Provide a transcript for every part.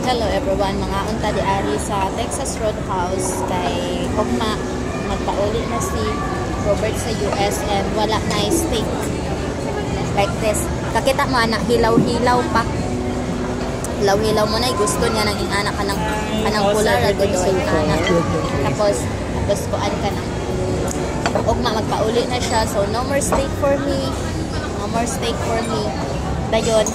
Hello everyone, mga unta di ari sa Texas Roadhouse kay Hogma magpauli na si Robert sa US and wala na steak like this. Kakita mo anak, hilaw-hilaw pa. Hilaw-hilaw mo na gusto niya nang inanak ka ng pula ra gud o inanak. Tapos kuan ka nang Hogma magpauli na siya, so no more steak for me. No more steak for me. Dayon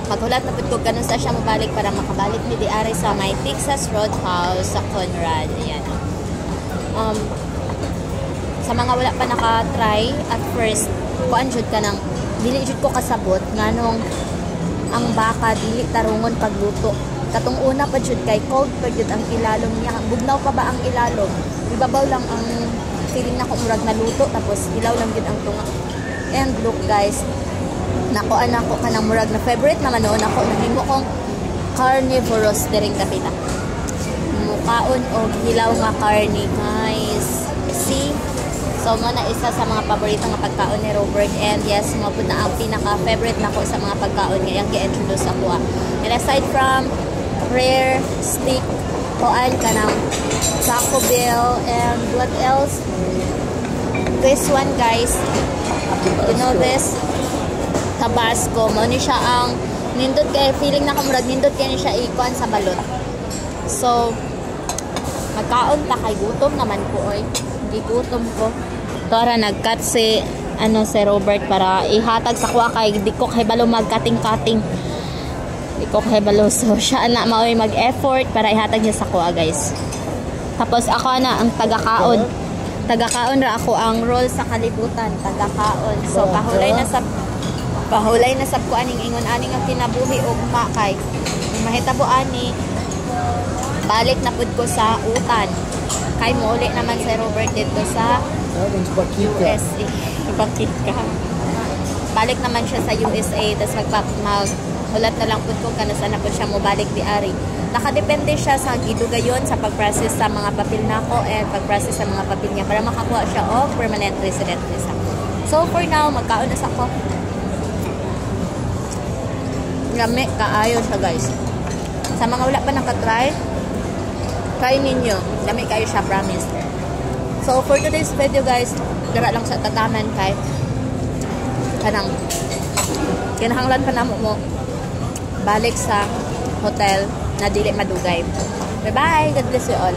maghulat na pud ko kanon sa siya mabalik para makabalik mi di ari sa may Texas Roadhouse sa Conrad. Ayan. Sa mga wala pa naka-try at first, kuan jud ka nang dili jud ko kasabot nganong ang baka dili tarungon pagluto. Katong una pa jud kay cold pa jud ang ilalom niya. Bugnaw pa ba ang ilalom? Ibabaw lang ang feeling na ko murag naluto tapos ilaw lang jud ang tunga. And look guys, nakuan ako kanang murag na favorite naman noon ako nahimo kong carnivorous diring kapita. Mukaon og hilaw nga karni, guys. See? So mo na isa sa mga paborito nga pagkaon ni Robert and yes, mo pud na ang pinaka-favorite nako sa mga pagkaon nga yang gi-introduce ako. And aside from rare steak, kuan kanang Taco Bell and what else? This one guys, you know this? Tabasco, mo ni siya ang nindot kay feeling na kamurag nindot kay ni siya ikuan sa balot. So magkaon ta kay gutom naman ko oy. Gigutom ko. Tara nag-cut si si Robert para ihatag sa kuha kay di ko kay balo mag-cutting-cutting. Di ko kay balo so siya na maoy mag-effort para ihatag niya sa kuha guys. Tapos ako na ang taga-kaon. Taga-kaon ra ako ang role sa kalibutan, taga-kaon. So pahulay na sab ko aning ingon aning ang kinabuhi ugma kay mahitabo ani balik na pud ko sa utan kay mouli naman si Robert dito sa USA. Bakit ka? Balik naman siya sa USA tas maghulat na lang pud ko kana sana pud siya mo balik di ari. Nakadepende siya sa gidugayon sa pag-process sa mga papel nako and pag-process sa mga papel niya para makakuha siya og permanent resident visa. So for now magkaon na sa ko. Lami kaayo siya guys. Sa mga wala pa nakatry, try ninyo. Lami kayo siya, promise. So for today's video guys, dara lang sa tatanan kay kinahanglan pa namo mo balik sa hotel na dili madugay. Bye bye, God bless you all.